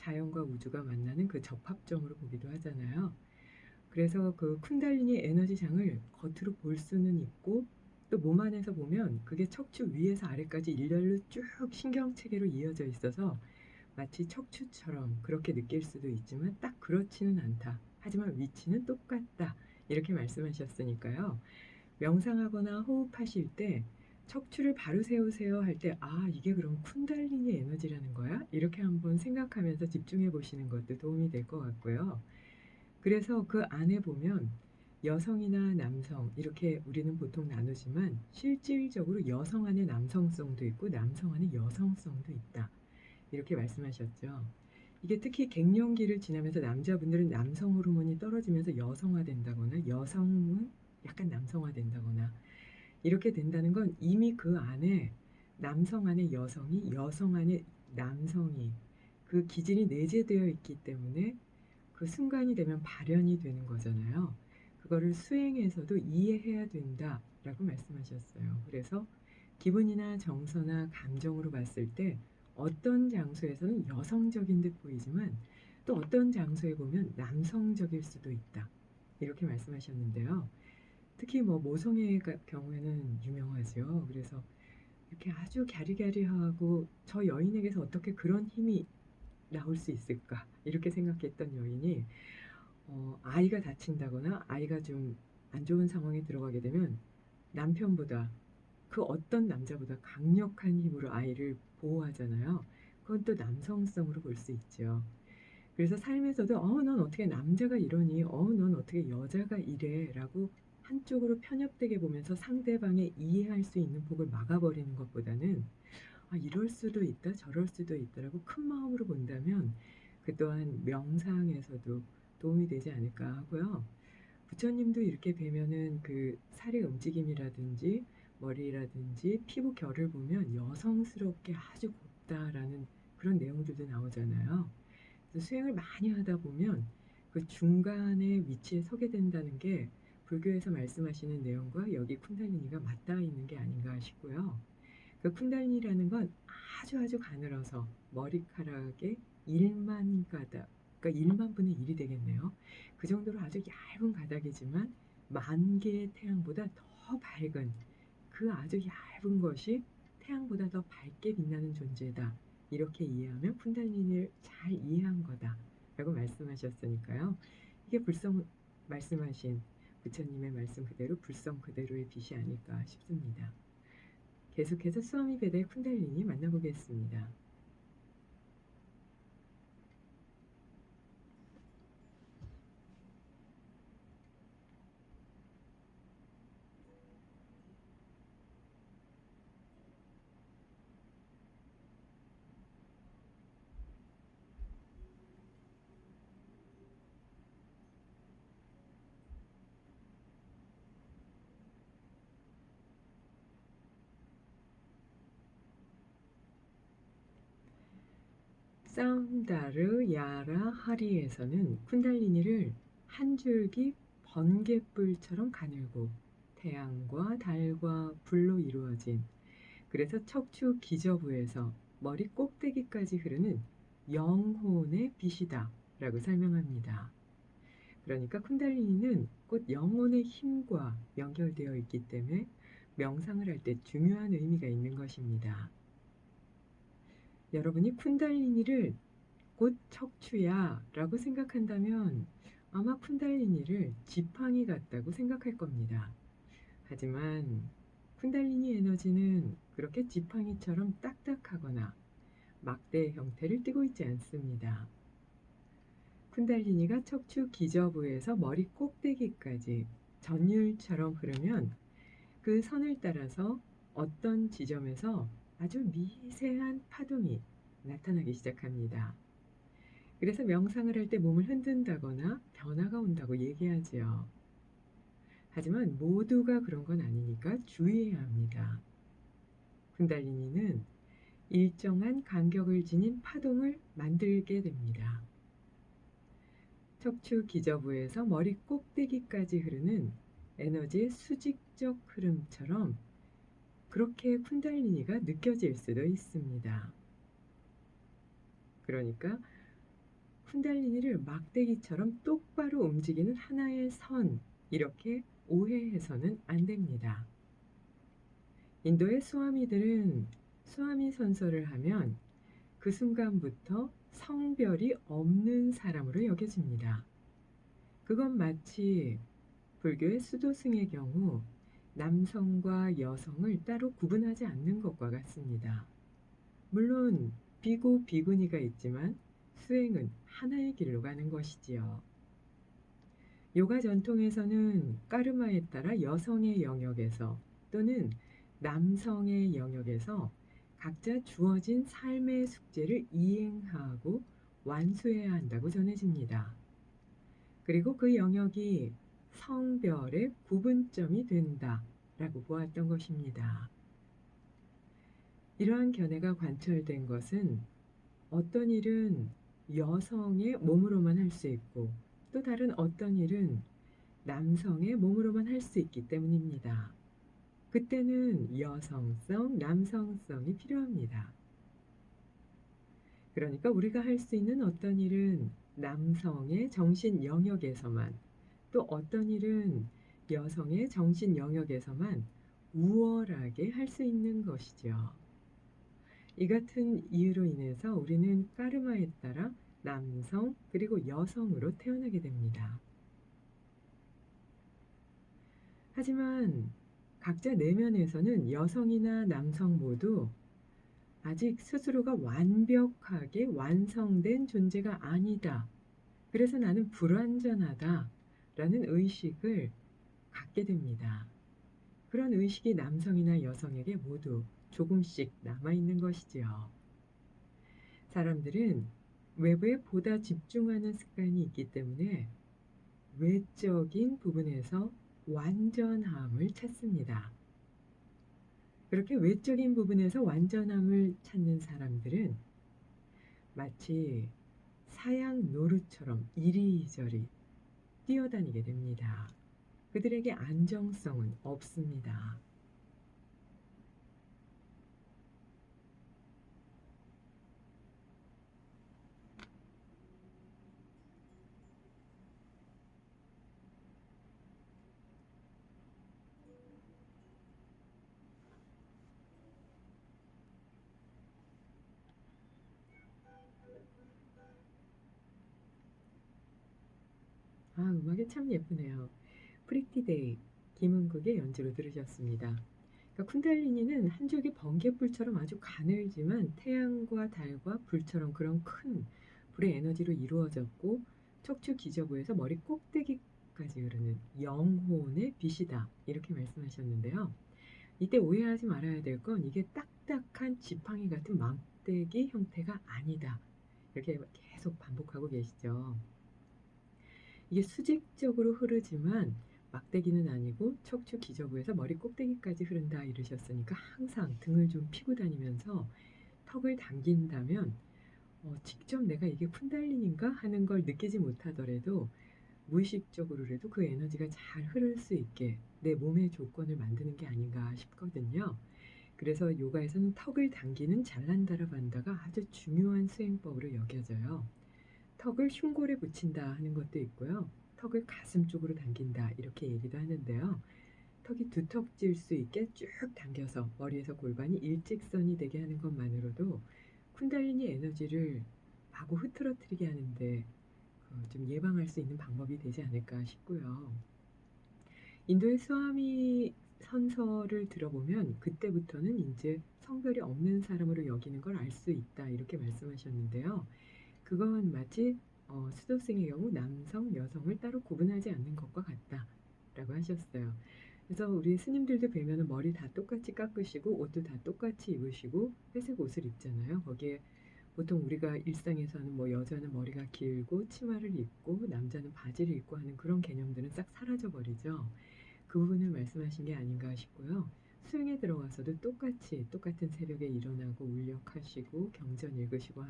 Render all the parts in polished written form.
자연과 우주가 만나는 그 접합점으로 보기도 하잖아요. 그래서 그 쿤달리니 에너지장을 겉으로 볼 수는 있고 또 몸 안에서 보면 그게 척추 위에서 아래까지 일렬로 쭉 신경체계로 이어져 있어서 마치 척추처럼 그렇게 느낄 수도 있지만 딱 그렇지는 않다. 하지만 위치는 똑같다. 이렇게 말씀하셨으니까요. 명상하거나 호흡하실 때 척추를 바로 세우세요 할 때 '아 이게 그럼 쿤달리니 에너지라는 거야?' 이렇게 한번 생각하면서 집중해 보시는 것도 도움이 될 것 같고요. 그래서 그 안에 보면 여성이나 남성 이렇게 우리는 보통 나누지만 실질적으로 여성 안에 남성성도 있고 남성 안에 여성성도 있다. 이렇게 말씀하셨죠. 이게 특히 갱년기를 지나면서 남자분들은 남성 호르몬이 떨어지면서 여성화된다거나 여성은 약간 남성화된다거나 이렇게 된다는 건 이미 그 안에 남성 안에 여성이 여성 안에 남성이 그 기질이 내재되어 있기 때문에 그 순간이 되면 발현이 되는 거잖아요. 그거를 수행에서도 이해해야 된다라고 말씀하셨어요. 그래서 기분이나 정서나 감정으로 봤을 때 어떤 장소에서는 여성적인 듯 보이지만 또 어떤 장소에 보면 남성적일 수도 있다. 이렇게 말씀하셨는데요. 특히 뭐 모성애 경우에는 유명하죠. 그래서 이렇게 아주 갸리갸리하고 '저 여인에게서 어떻게 그런 힘이 나올 수 있을까?' 이렇게 생각했던 여인이 아이가 다친다거나 아이가 좀 안 좋은 상황에 들어가게 되면 남편보다 그 어떤 남자보다 강력한 힘으로 아이를 보호하잖아요. 그건 또 남성성으로 볼 수 있죠. 그래서 삶에서도 넌 어떻게 남자가 이러니? 넌 어떻게 여자가 이래?'라고 한쪽으로 편협되게 보면서 상대방의 이해할 수 있는 폭을 막아버리는 것보다는 '아 이럴 수도 있다. 저럴 수도 있다.'라고 큰 마음으로 본다면 그 또한 명상에서도 도움이 되지 않을까 하고요. 부처님도 이렇게 뵈면은 그 살의 움직임이라든지 머리라든지 피부 결을 보면 여성스럽게 아주 곱다라는 그런 내용들도 나오잖아요. 그래서 수행을 많이 하다 보면 그 중간에 위치에 서게 된다는 게 불교에서 말씀하시는 내용과 여기 쿤달리니가 맞닿아 있는 게 아닌가 싶고요. 그 쿤달리니라는 건 아주 아주 가늘어서 머리카락의 1만 가닥, 그러니까 1만 분의 1이 되겠네요. 그 정도로 아주 얇은 가닥이지만 만 개의 태양보다 더 밝은 그 아주 얇은 것이 태양보다 더 밝게 빛나는 존재다. 이렇게 이해하면 쿤달리니를 잘 이해한 거다라고 말씀하셨으니까요. 이게 불성 말씀하신 부처님의 말씀 그대로 불성 그대로의 빛이 아닐까 싶습니다. 계속해서 수아미 베다의 쿤달리니 만나보겠습니다. 사운다르 야라 하리에서는 쿤달리니를 한 줄기 번갯불처럼 가늘고 태양과 달과 불로 이루어진 그래서 척추 기저부에서 머리 꼭대기까지 흐르는 영혼의 빛이다 라고 설명합니다. 그러니까 쿤달리니는 곧 영혼의 힘과 연결되어 있기 때문에 명상을 할 때 중요한 의미가 있는 것입니다. 여러분이 쿤달리니를 곧 척추야 라고 생각한다면 아마 쿤달리니를 지팡이 같다고 생각할 겁니다. 하지만 쿤달리니 에너지는 그렇게 지팡이처럼 딱딱하거나 막대의 형태를 띠고 있지 않습니다. 쿤달리니가 척추 기저부에서 머리 꼭대기까지 전율처럼 흐르면 그 선을 따라서 어떤 지점에서 아주 미세한 파동이 나타나기 시작합니다. 그래서 명상을 할 때 몸을 흔든다거나 변화가 온다고 얘기하지요. 하지만 모두가 그런 건 아니니까 주의해야 합니다. 쿤달리니는 일정한 간격을 지닌 파동을 만들게 됩니다. 척추 기저부에서 머리 꼭대기까지 흐르는 에너지의 수직적 흐름처럼 그렇게 쿤달리니가 느껴질 수도 있습니다. 그러니까 쿤달리니를 막대기처럼 똑바로 움직이는 하나의 선, 이렇게 오해해서는 안 됩니다. 인도의 수아미들은 수아미 선서를 하면 그 순간부터 성별이 없는 사람으로 여겨집니다. 그건 마치 불교의 수도승의 경우 남성과 여성을 따로 구분하지 않는 것과 같습니다. 물론 비고 비구니가 있지만 수행은 하나의 길로 가는 것이지요. 요가 전통에서는 까르마에 따라 여성의 영역에서 또는 남성의 영역에서 각자 주어진 삶의 숙제를 이행하고 완수해야 한다고 전해집니다. 그리고 그 영역이 성별의 구분점이 된다라고 보았던 것입니다. 이러한 견해가 관철된 것은 어떤 일은 여성의 몸으로만 할 수 있고 또 다른 어떤 일은 남성의 몸으로만 할 수 있기 때문입니다. 그때는 여성성, 남성성이 필요합니다. 그러니까 우리가 할 수 있는 어떤 일은 남성의 정신 영역에서만, 또 어떤 일은 여성의 정신 영역에서만 우월하게 할 수 있는 것이죠. 이 같은 이유로 인해서 우리는 까르마에 따라 남성 그리고 여성으로 태어나게 됩니다. 하지만 각자 내면에서는 여성이나 남성 모두 아직 스스로가 완벽하게 완성된 존재가 아니다. 그래서 나는 불완전하다 라는 의식을 갖게 됩니다. 그런 의식이 남성이나 여성에게 모두 조금씩 남아있는 것이지요. 사람들은 외부에 보다 집중하는 습관이 있기 때문에 외적인 부분에서 완전함을 찾습니다. 그렇게 외적인 부분에서 완전함을 찾는 사람들은 마치 사양 노루처럼 이리저리 뛰어다니게 됩니다. 그들에게 안정성은 없습니다. 음악이 참 예쁘네요. 프리티데이, 김은국의 연주로 들으셨습니다. 그러니까 쿤달리니는 한 줄기 번갯불처럼 아주 가늘지만 태양과 달과 불처럼 그런 큰 불의 에너지로 이루어졌고 척추 기저부에서 머리 꼭대기까지 흐르는 영혼의 빛이다, 이렇게 말씀하셨는데요. 이때 오해하지 말아야 될 건 이게 딱딱한 지팡이 같은 막대기 형태가 아니다, 이렇게 계속 반복하고 계시죠. 이게 수직적으로 흐르지만 막대기는 아니고 척추 기저부에서 머리 꼭대기까지 흐른다 이러셨으니까 항상 등을 좀 피고 다니면서 턱을 당긴다면 직접 내가 이게 쿤달리니인가 하는 걸 느끼지 못하더라도 무의식적으로라도 그 에너지가 잘 흐를 수 있게 내 몸의 조건을 만드는 게 아닌가 싶거든요. 그래서 요가에서는 턱을 당기는 잘란다라반다가 아주 중요한 수행법으로 여겨져요. 턱을 흉골에 붙인다 하는 것도 있고요. 턱을 가슴 쪽으로 당긴다 이렇게 얘기도 하는데요. 턱이 두턱질 수 있게 쭉 당겨서 머리에서 골반이 일직선이 되게 하는 것만으로도 쿤달리니 에너지를 마구 흐트러뜨리게 하는데 좀 예방할 수 있는 방법이 되지 않을까 싶고요. 인도의 스와미 선서를 들어보면 그때부터는 이제 성별이 없는 사람으로 여기는 걸 알 수 있다, 이렇게 말씀하셨는데요. 그건 마치 수도승의 경우 남성, 여성을 따로 구분하지 않는 것과 같다라고 하셨어요. 그래서 우리 스님들도 뵈면 머리 다 똑같이 깎으시고 옷도 다 똑같이 입으시고 회색 옷을 입잖아요. 거기에 보통 우리가 일상에서는 뭐 여자는 머리가 길고 치마를 입고 남자는 바지를 입고 하는 그런 개념들은 싹 사라져 버리죠. 그 부분을 말씀하신 게 아닌가 싶고요. 수행에 들어가서도 똑같은 새벽에 일어나고 울력하시고 경전 읽으시고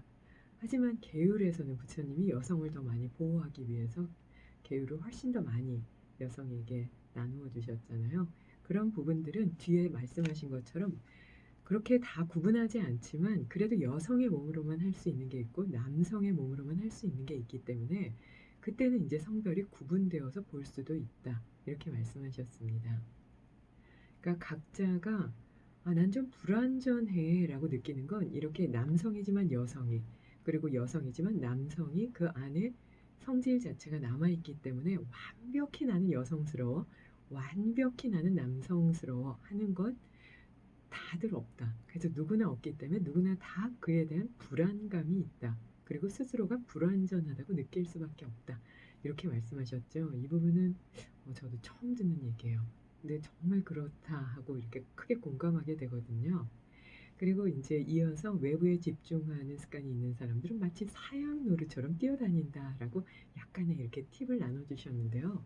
하지만 계율에서는 부처님이 여성을 더 많이 보호하기 위해서 계율을 훨씬 더 많이 여성에게 나누어 주셨잖아요. 그런 부분들은 뒤에 말씀하신 것처럼 그렇게 다 구분하지 않지만 그래도 여성의 몸으로만 할 수 있는 게 있고 남성의 몸으로만 할 수 있는 게 있기 때문에 그때는 이제 성별이 구분되어서 볼 수도 있다. 이렇게 말씀하셨습니다. 그러니까 각자가 '아 난 좀 불완전해.'라고 느끼는 건 이렇게 남성이지만 여성이 그리고 여성이지만 남성이 그 안에 성질 자체가 남아 있기 때문에 '완벽히 나는 여성스러워. 완벽히 나는 남성스러워.' 하는 건 다들 없다. 그래서 누구나 없기 때문에 누구나 다 그에 대한 불안감이 있다. 그리고 스스로가 불완전하다고 느낄 수밖에 없다. 이렇게 말씀하셨죠. 이 부분은 저도 처음 듣는 얘기예요. 근데 정말 그렇다 하고 이렇게 크게 공감하게 되거든요. 그리고 이제 이어서 외부에 집중하는 습관이 있는 사람들은 마치 사양 노루처럼 뛰어다닌다라고 약간의 이렇게 팁을 나눠 주셨는데요.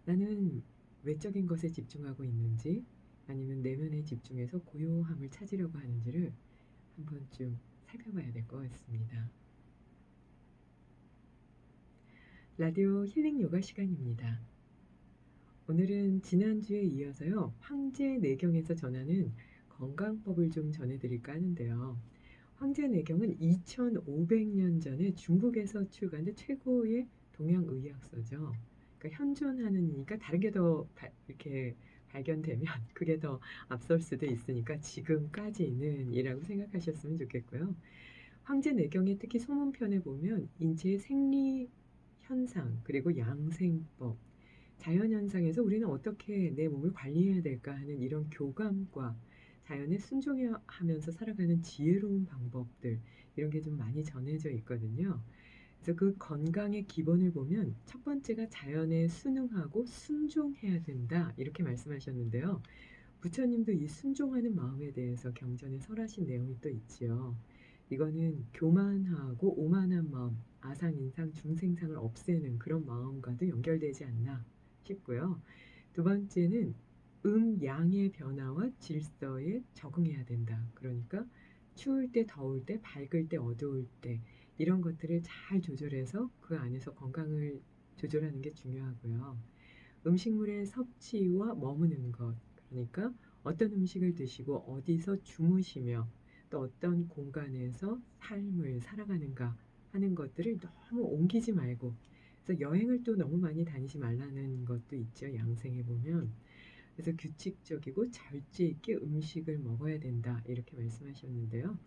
나는 외적인 것에 집중하고 있는지 아니면 내면에 집중해서 고요함을 찾으려고 하는지를 한 번쯤 살펴봐야 될 것 같습니다. 라디오 힐링 요가 시간입니다. 오늘은 지난주에 이어서요. 황제내경에서 전하는 건강법을 좀 전해드릴까 하는데요. 황제내경은 2500년 전에 중국에서 출간된 최고의 동양의학서죠. 그러니까 현존하는이니까 다른 게 더 이렇게 발견되면 그게 더 앞설 수도 있으니까 지금까지는 이라고 생각하셨으면 좋겠고요. 황제내경의 특히 소문편에 보면 인체의 생리 현상 그리고 양생법 자연현상에서 우리는 어떻게 내 몸을 관리해야 될까 하는 이런 교감과 자연에 순종하면서 살아가는 지혜로운 방법들 이런 게 좀 많이 전해져 있거든요. 그래서 그 건강의 기본을 보면 첫 번째가 자연에 순응하고 순종해야 된다 이렇게 말씀하셨는데요. 부처님도 이 순종하는 마음에 대해서 경전에 설하신 내용이 또 있지요. 이거는 교만하고 오만한 마음, 아상인상 중생상을 없애는 그런 마음과도 연결되지 않나 싶고요. 두 번째는 음양의 변화와 질서에 적응해야 된다. 그러니까 추울 때 더울 때 밝을 때 어두울 때 이런 것들을 잘 조절해서 그 안에서 건강을 조절하는 게 중요하고요. 음식물의 섭취와 머무는 것 그러니까 어떤 음식을 드시고 어디서 주무시며 또 어떤 공간에서 삶을 살아가는가 하는 것들을 너무 옮기지 말고 그래서 여행을 또 너무 많이 다니지 말라는 것도 있죠. 양생에 보면. 그래서 규칙적이고 절제 있게 음식을 먹어야 된다. 이렇게 말씀하셨는데요.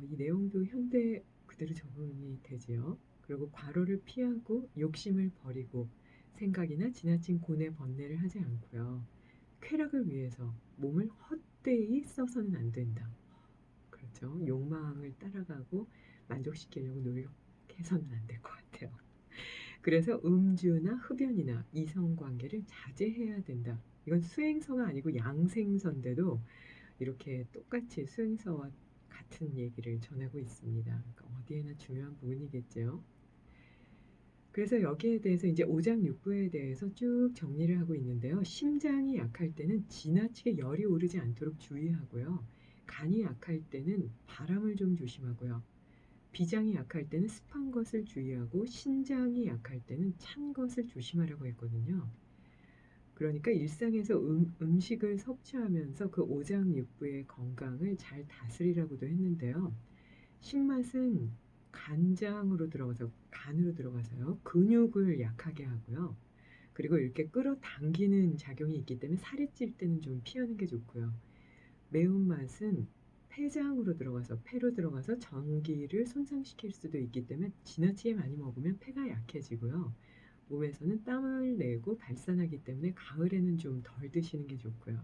이 내용도 현대 그대로 적용이 되지요. 그리고 과로를 피하고 욕심을 버리고 생각이나 지나친 고뇌 번뇌를 하지 않고요. 쾌락을 위해서 몸을 헛되이 써서는 안 된다. 그렇죠. 욕망을 따라가고 만족시키려고 노력해서는 안 될 것 같아요. 그래서 음주나 흡연이나 이성관계를 자제해야 된다. 이건 수행서가 아니고 양생서인데도 이렇게 똑같이 수행서와 같은 얘기를 전하고 있습니다. 그러니까 어디에나 중요한 부분이겠죠. 그래서 여기에 대해서 이제 오장육부에 대해서 쭉 정리를 하고 있는데요. 심장이 약할 때는 지나치게 열이 오르지 않도록 주의하고요. 간이 약할 때는 바람을 좀 조심하고요. 비장이 약할 때는 습한 것을 주의하고 신장이 약할 때는 찬 것을 조심하라고 했거든요. 그러니까 일상에서 음식을 섭취하면서 그 오장육부의 건강을 잘 다스리라고도 했는데요. 신맛은 간장으로 들어가서 간으로 들어가서요. 근육을 약하게 하고요. 그리고 이렇게 끌어당기는 작용이 있기 때문에 살이 찔 때는 좀 피하는 게 좋고요. 매운맛은 폐장으로 들어가서 폐로 들어가서 전기를 손상시킬 수도 있기 때문에 지나치게 많이 먹으면 폐가 약해지고요. 몸에서는 땀을 내고 발산하기 때문에 가을에는 좀 덜 드시는 게 좋고요.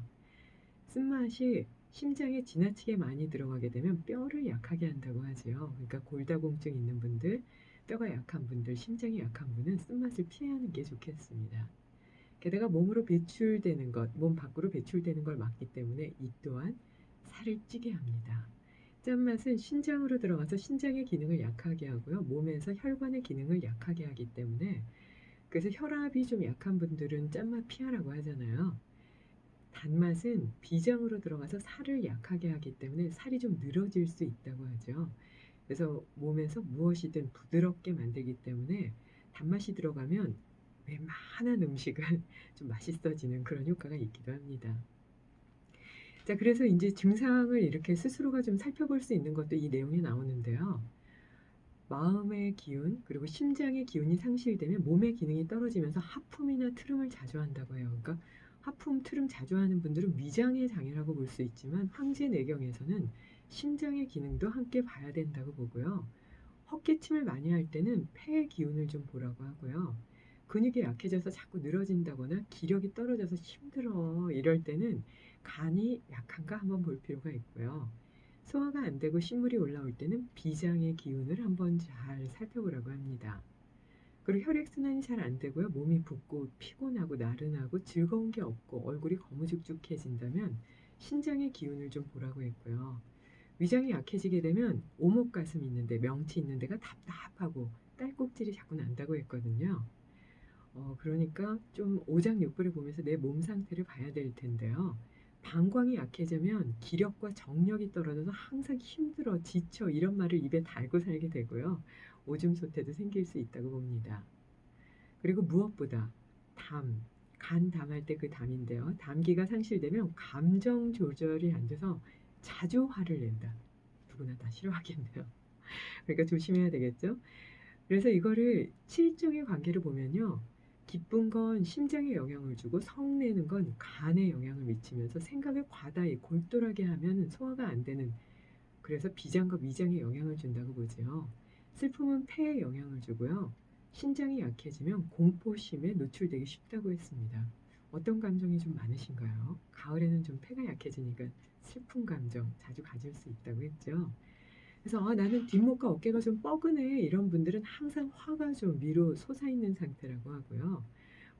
쓴맛이 심장에 지나치게 많이 들어가게 되면 뼈를 약하게 한다고 하지요. 그러니까 골다공증 있는 분들, 뼈가 약한 분들, 심장이 약한 분은 쓴맛을 피하는 게 좋겠습니다. 게다가 몸으로 배출되는 것, 몸 밖으로 배출되는 걸 막기 때문에 이 또한 살을 찌게 합니다. 짠맛은 신장으로 들어가서 신장의 기능을 약하게 하고요. 몸에서 혈관의 기능을 약하게 하기 때문에 그래서 혈압이 좀 약한 분들은 짠맛 피하라고 하잖아요. 단맛은 비장으로 들어가서 살을 약하게 하기 때문에 살이 좀 늘어질 수 있다고 하죠. 그래서 몸에서 무엇이든 부드럽게 만들기 때문에 단맛이 들어가면 웬만한 음식은 좀 맛있어지는 그런 효과가 있기도 합니다. 자, 그래서 인제 증상을 이렇게 스스로가 좀 살펴볼 수 있는 것도 이 내용에 나오는데요. 마음의 기운 그리고 심장의 기운이 상실되면 몸의 기능이 떨어지면서 하품이나 트름을 자주 한다고 해요. 그러니까 하품, 트름 자주 하는 분들은 위장의 장애라고 볼 수 있지만 황제내경에서는 심장의 기능도 함께 봐야 된다고 보고요. 헛기침을 많이 할 때는 폐의 기운을 좀 보라고 하고요. 근육이 약해져서 자꾸 늘어진다거나 기력이 떨어져서 힘들어 이럴 때는 간이 약한가 한번 볼 필요가 있고요. 소화가 안 되고 신물이 올라올 때는 비장의 기운을 한번 잘 살펴보라고 합니다. 그리고 혈액순환이 잘 안 되고요. 몸이 붓고 피곤하고 나른하고 즐거운 게 없고 얼굴이 거무죽죽해진다면 신장의 기운을 좀 보라고 했고요. 위장이 약해지게 되면 오목가슴 있는데 명치 있는 데가 답답하고 딸꾹질이 자꾸 난다고 했거든요. 그러니까 좀 오장육부를 보면서 내 몸 상태를 봐야 될 텐데요. 방광이 약해지면 기력과 정력이 떨어져서 항상 힘들어, 지쳐 이런 말을 입에 달고 살게 되고요. 오줌 소태도 생길 수 있다고 봅니다. 그리고 무엇보다 담, 간 담할 때 그 담인데요. 담기가 상실되면 감정 조절이 안 돼서 자주 화를 낸다. 누구나 다 싫어하겠네요. 그러니까 조심해야 되겠죠? 그래서 이거를 칠정의 관계를 보면요. 기쁜 건 심장에 영향을 주고 성내는 건 간에 영향을 미치면서 생각을 과다히 골똘하게 하면 소화가 안 되는, 그래서 비장과 위장에 영향을 준다고 보죠. 슬픔은 폐에 영향을 주고요. 신장이 약해지면 공포심에 노출되기 쉽다고 했습니다. 어떤 감정이 좀 많으신가요? 가을에는 좀 폐가 약해지니까 슬픈 감정 자주 가질 수 있다고 했죠. 그래서 나는 뒷목과 어깨가 좀 뻐근해 이런 분들은 항상 화가 좀 위로 솟아있는 상태라고 하고요.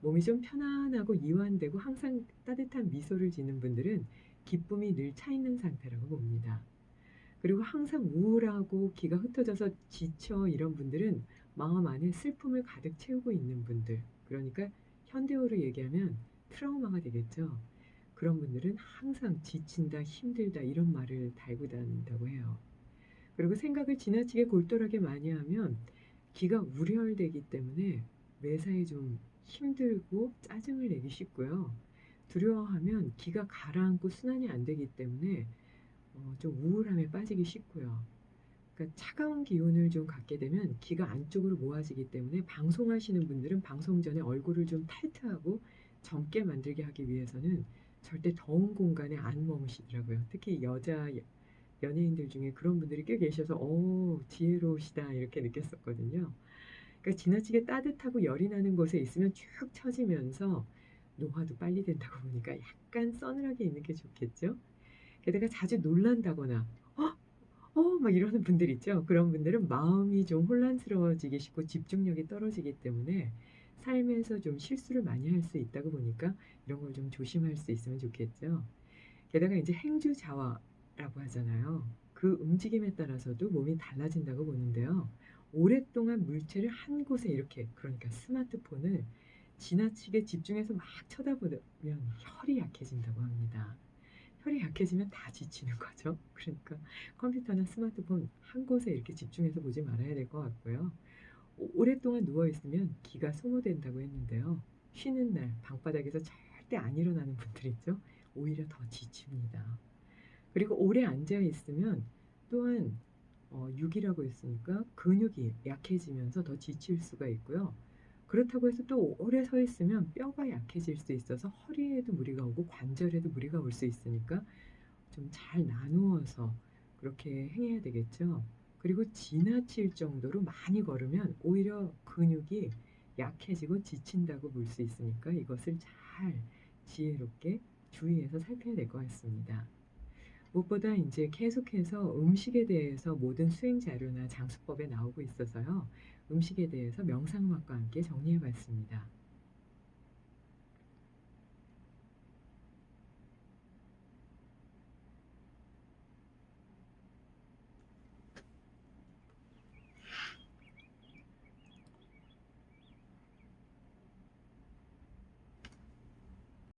몸이 좀 편안하고 이완되고 항상 따뜻한 미소를 짓는 분들은 기쁨이 늘 차 있는 상태라고 봅니다. 그리고 항상 우울하고 기가 흩어져서 지쳐 이런 분들은 마음 안에 슬픔을 가득 채우고 있는 분들, 그러니까 현대어로 얘기하면 트라우마가 되겠죠. 그런 분들은 항상 지친다, 힘들다 이런 말을 달고 다닌다고 해요. 그리고 생각을 지나치게 골똘하게 많이 하면 기가 우려되기 때문에 매사에 좀 힘들고 짜증을 내기 쉽고요. 두려워하면 기가 가라앉고 순환이 안 되기 때문에 좀 우울함에 빠지기 쉽고요. 그러니까 차가운 기운을 좀 갖게 되면 기가 안쪽으로 모아지기 때문에 방송하시는 분들은 방송 전에 얼굴을 좀 타이트하고 젊게 만들게 하기 위해서는 절대 더운 공간에 안 머무시더라고요. 특히 여자 연예인들 중에 그런 분들이 꽤 계셔서 지혜로우시다 이렇게 느꼈었거든요. 그러니까 지나치게 따뜻하고 열이 나는 곳에 있으면 쭉 처지면서 노화도 빨리 된다고 보니까 약간 서늘하게 있는 게 좋겠죠. 게다가 자주 놀란다거나 막 이러는 분들 있죠. 그런 분들은 마음이 좀 혼란스러워지기 쉽고 집중력이 떨어지기 때문에 삶에서 좀 실수를 많이 할 수 있다고 보니까 이런 걸 좀 조심할 수 있으면 좋겠죠. 게다가 이제 행주자화라고 하잖아요. 그 움직임에 따라서도 몸이 달라진다고 보는데요. 오랫동안 물체를 한 곳에 이렇게, 그러니까 스마트폰을 지나치게 집중해서 막 쳐다보면 혈이 약해진다고 합니다. 혈이 약해지면 다 지치는 거죠. 그러니까 컴퓨터나 스마트폰 한 곳에 이렇게 집중해서 보지 말아야 될 것 같고요. 오랫동안 누워 있으면 기가 소모된다고 했는데요. 쉬는 날 방바닥에서 절대 안 일어나는 분들 있죠. 오히려 더 지칩니다. 그리고 오래 앉아 있으면 또한 육이라고 했으니까 근육이 약해지면서 더 지칠 수가 있고요. 그렇다고 해서 또 오래 서 있으면 뼈가 약해질 수 있어서 허리에도 무리가 오고 관절에도 무리가 올 수 있으니까 좀 잘 나누어서 그렇게 행해야 되겠죠. 그리고 지나칠 정도로 많이 걸으면 오히려 근육이 약해지고 지친다고 볼 수 있으니까 이것을 잘 지혜롭게 주의해서 살펴야 될 것 같습니다. 무엇보다 이제 계속해서 음식에 대해서 모든 수행 자료나 장수법에 나오고 있어서요. 음식에 대해서 명상음악과 함께 정리해 봤습니다.